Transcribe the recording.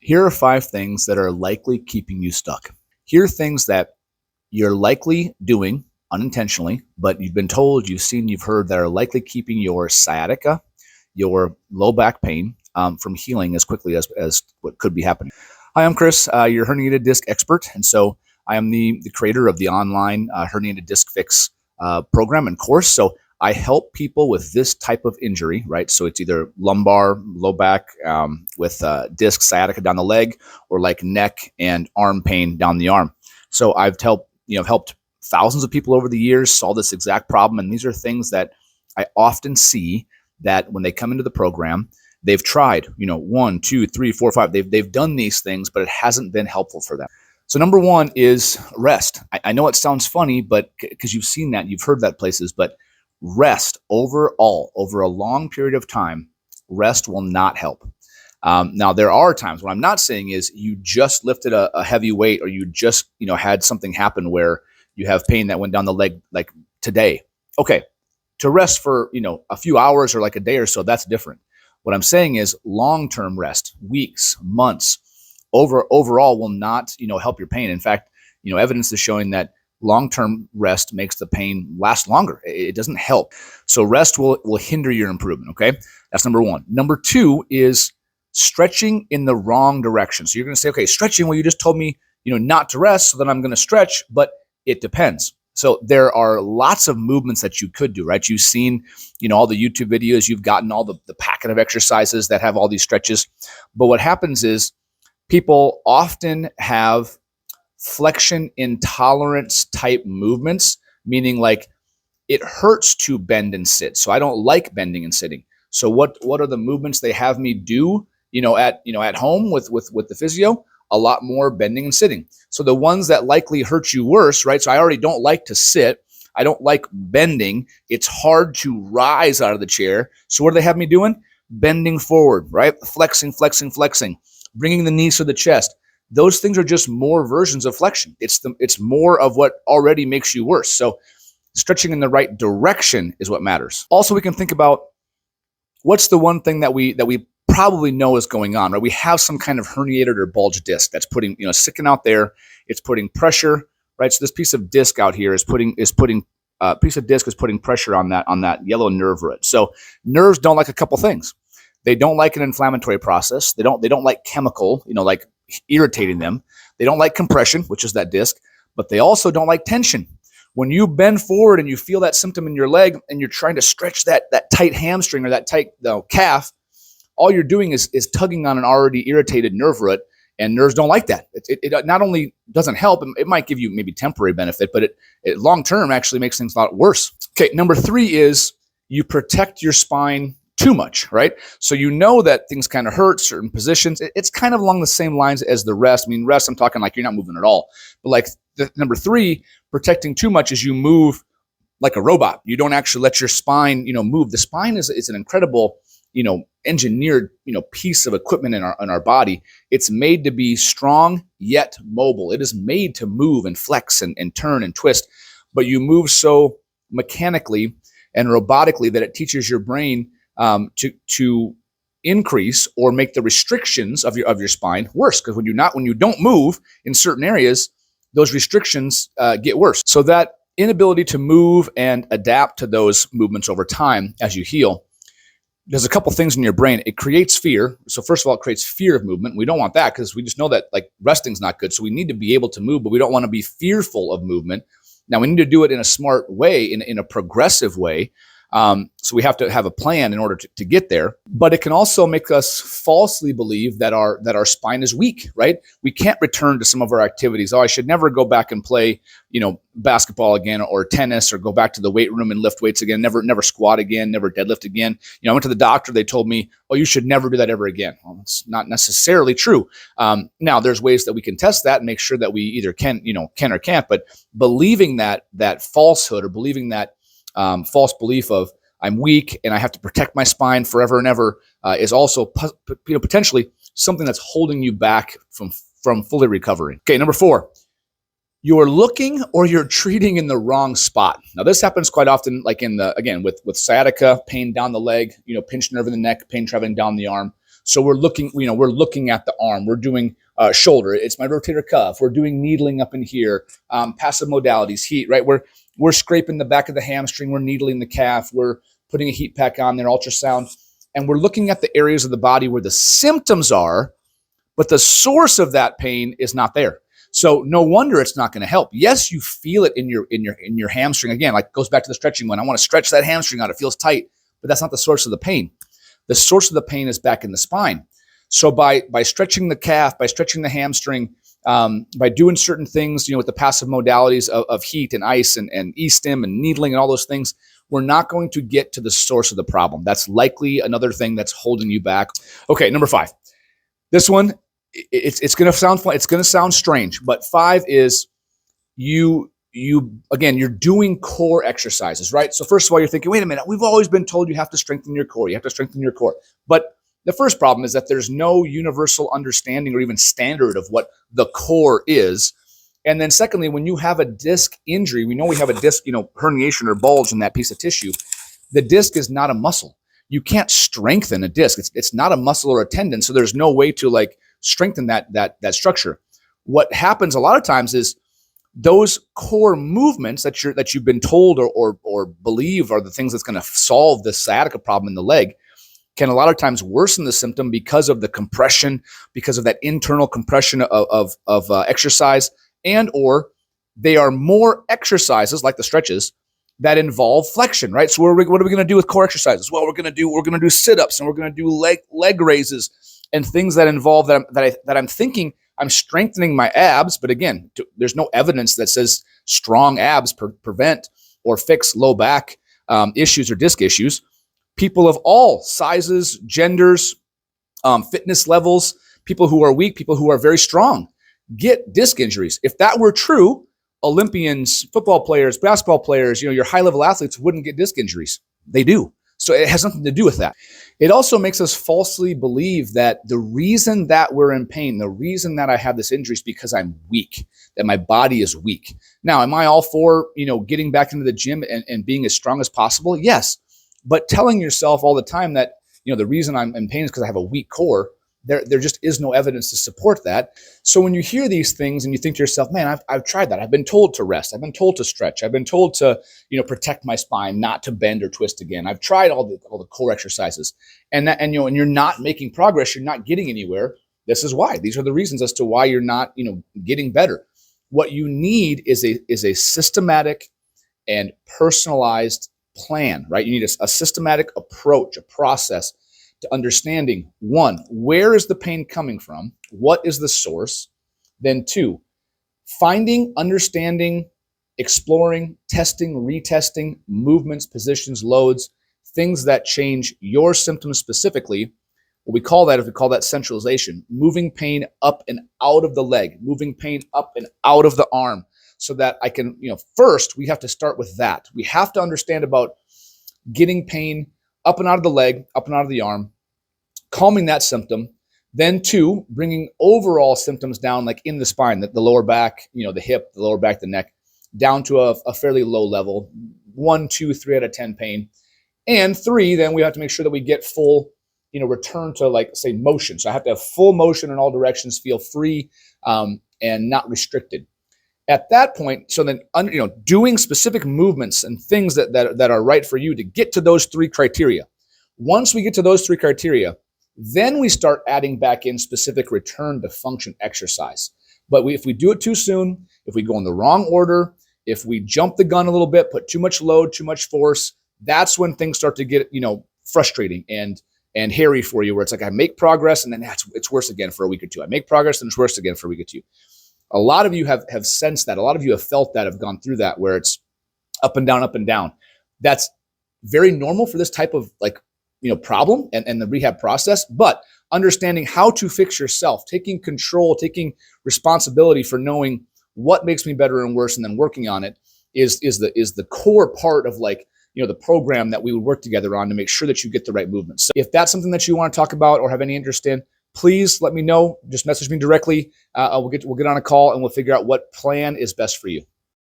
Here are 5 things that are likely keeping you stuck. Here are things that you're likely doing unintentionally, but you've been told, you've seen, you've heard that are likely keeping your sciatica, your low back pain, from healing as quickly as what could be happening. Hi, I'm Chris, your herniated disc expert, and so I am the creator of the online herniated disc fix program and course. So I help people with this type of injury, right? So it's either lumbar, low back, with disc sciatica down the leg, or like neck and arm pain down the arm. So I've helped thousands of people over the years solve this exact problem, and these are things that I often see that when they come into the program, they've tried, 1, 2, 3, 4, 5. They've done these things, but it hasn't been helpful for them. So number 1 is rest. I know it sounds funny, but because you've seen that, you've heard that places, but rest overall, over a long period of time, rest will not help. Now, there are times what I'm not saying is you just lifted a heavy weight, or you just, had something happen where you have pain that went down the leg like today. Okay, to rest for, a few hours or like a day or so, that's different. What I'm saying is long-term rest, weeks, months, overall will not, help your pain. In fact, evidence is showing that long-term rest makes the pain last longer. It doesn't help. So rest will hinder your improvement, okay? That's number 1. Number 2 is stretching in the wrong direction. So you're going to say, okay, stretching, well, you just told me, not to rest, so then I'm going to stretch, but it depends. So there are lots of movements that you could do, right? You've seen, all the YouTube videos, you've gotten all the packet of exercises that have all these stretches. But what happens is people often have flexion intolerance type movements, meaning like it hurts to bend and sit. So I don't like bending and sitting. So what are the movements they have me do, at home with the physio? A lot more bending and sitting. So the ones that likely hurt you worse, right? So I already don't like to sit. I don't like bending. It's hard to rise out of the chair. So what do they have me doing? Bending forward, right? Flexing, bringing the knees to the chest. Those things are just more versions of flexion. It's more of what already makes you worse. So stretching in the right direction is what matters. Also, we can think about what's the one thing that we probably know is going on, right? We have some kind of herniated or bulged disc that's putting, sticking out there. It's putting pressure, right? So this piece of disc out here is putting pressure on that yellow nerve root. So nerves don't like a couple things. They don't like an inflammatory process. They don't like chemical, like irritating them. They don't like compression, which is that disc, but they also don't like tension. When you bend forward and you feel that symptom in your leg and you're trying to stretch that tight hamstring or that tight calf, all you're doing is tugging on an already irritated nerve root, and nerves don't like that. It not only doesn't help, it might give you maybe temporary benefit, but it long-term actually makes things a lot worse. Okay, number 3 is you protect your spine too much, right? So that things kind of hurt certain positions. It's kind of along the same lines as the rest. I mean, rest, I'm talking like you're not moving at all. But like number 3, protecting too much is you move like a robot. You don't actually let your spine, move. The spine is an incredible, engineered, piece of equipment in our body. It's made to be strong yet mobile. It is made to move and flex and turn and twist, but you move so mechanically and robotically that it teaches your brain to increase or make the restrictions of your spine worse. Because when you don't move in certain areas, those restrictions get worse. So that inability to move and adapt to those movements over time as you heal, there's a couple things in your brain. It creates fear. So first of all, it creates fear of movement. We don't want that because we just know that like resting's not good. So we need to be able to move, but we don't want to be fearful of movement. Now we need to do it in a smart way, in a progressive way. So we have to have a plan in order to get there, but it can also make us falsely believe that our spine is weak, right? We can't return to some of our activities. Oh, I should never go back and play, basketball again or tennis, or go back to the weight room and lift weights again, never squat again, never deadlift again. I went to the doctor, they told me, oh, you should never do that ever again. Well, it's not necessarily true. Now there's ways that we can test that and make sure that we either can or can't, but believing that falsehood, or believing that false belief of I'm weak and I have to protect my spine forever and ever is also potentially something that's holding you back from fully recovering. Okay, number 4, you're looking or you're treating in the wrong spot. Now this happens quite often, like with sciatica, pain down the leg, pinched nerve in the neck, pain traveling down the arm. So we're looking at the arm. We're doing shoulder. It's my rotator cuff. We're doing needling up in here. Passive modalities, heat, right? We're scraping the back of the hamstring. We're needling the calf. We're putting a heat pack on there, ultrasound. And we're looking at the areas of the body where the symptoms are, but the source of that pain is not there. So no wonder it's not going to help. Yes, you feel it in your hamstring. Again, like goes back to the stretching one. I want to stretch that hamstring out. It feels tight, but that's not the source of the pain. The source of the pain is back in the spine. So by stretching the calf, by stretching the hamstring, by doing certain things, with the passive modalities of heat and ice and e-stim and needling and all those things, we're not going to get to the source of the problem. That's likely another thing that's holding you back. Okay, number 5. This one, it's going to sound fun. It's going to sound strange, but 5 is you're doing core exercises, right? So first of all, you're thinking, wait a minute, we've always been told you have to strengthen your core. You have to strengthen your core. But the first problem is that there's no universal understanding or even standard of what the core is. And then secondly, when you have a disc injury, we know we have a disc, herniation or bulge in that piece of tissue. The disc is not a muscle. You can't strengthen a disc. It's not a muscle or a tendon. So there's no way to strengthen that structure. What happens a lot of times is those core movements that you've been told or believe are the things that's going to solve the sciatica problem in the leg can a lot of times worsen the symptom because of the compression, because of that internal compression of exercise, and or they are more exercises like the stretches that involve flexion, right? So what are we going to do with core exercises? Well, we're going to do sit-ups and we're going to do leg raises and things that involve that I'm thinking I'm strengthening my abs, but again, there's no evidence that says strong abs prevent or fix low back issues or disc issues. People of all sizes, genders, fitness levels, people who are weak, people who are very strong, get disc injuries. If that were true, Olympians, football players, basketball players, your high-level athletes wouldn't get disc injuries. They do. So it has nothing to do with that. It also makes us falsely believe that the reason that we're in pain, the reason that I have this injury is because I'm weak, that my body is weak. Now, am I all for, getting back into the gym and being as strong as possible? Yes. But telling yourself all the time that, the reason I'm in pain is because I have a weak core, there just is no evidence to support that. So when you hear these things and you think to yourself, man, I've tried that. I've been told to rest. I've been told to stretch. I've been told to, protect my spine, not to bend or twist again. I've tried all the core exercises and you're not making progress. You're not getting anywhere. This is why. These are the reasons as to why you're not, getting better. What you need is a systematic and personalized plan, right? You need a systematic approach, a process to understanding, 1, where is the pain coming from? What is the source? Then 2, finding, understanding, exploring, testing, retesting, movements, positions, loads, things that change your symptoms specifically. What we call that centralization, moving pain up and out of the leg, moving pain up and out of the arm so that I can, first we have to start with that. We have to understand about getting pain up and out of the leg, up and out of the arm, calming that symptom. Then 2, bringing overall symptoms down, like in the spine, the lower back, the hip, the lower back, the neck, down to a fairly low level, 1, 2, 3 out of 10 pain. And 3, then we have to make sure that we get full, return to say motion. So I have to have full motion in all directions, feel free and not restricted. At that point, so then, doing specific movements and things that are right for you to get to those 3 criteria. Once we get to those 3 criteria, then we start adding back in specific return to function exercise. But if we do it too soon, if we go in the wrong order, if we jump the gun a little bit, put too much load, too much force, that's when things start to get, frustrating and hairy for you, where it's like I make progress and then it's worse again for a week or 2. I make progress and it's worse again for a week or 2. A lot of you have sensed that. A lot of you have felt that, have gone through that, where it's up and down, up and down. That's very normal for this type of problem and the rehab process, but understanding how to fix yourself, taking control, taking responsibility for knowing what makes me better and worse and then working on it is the core part of the program that we would work together on to make sure that you get the right movements. So if that's something that you want to talk about or have any interest in, please let me know. Just message me directly. We'll get on a call and we'll figure out what plan is best for you.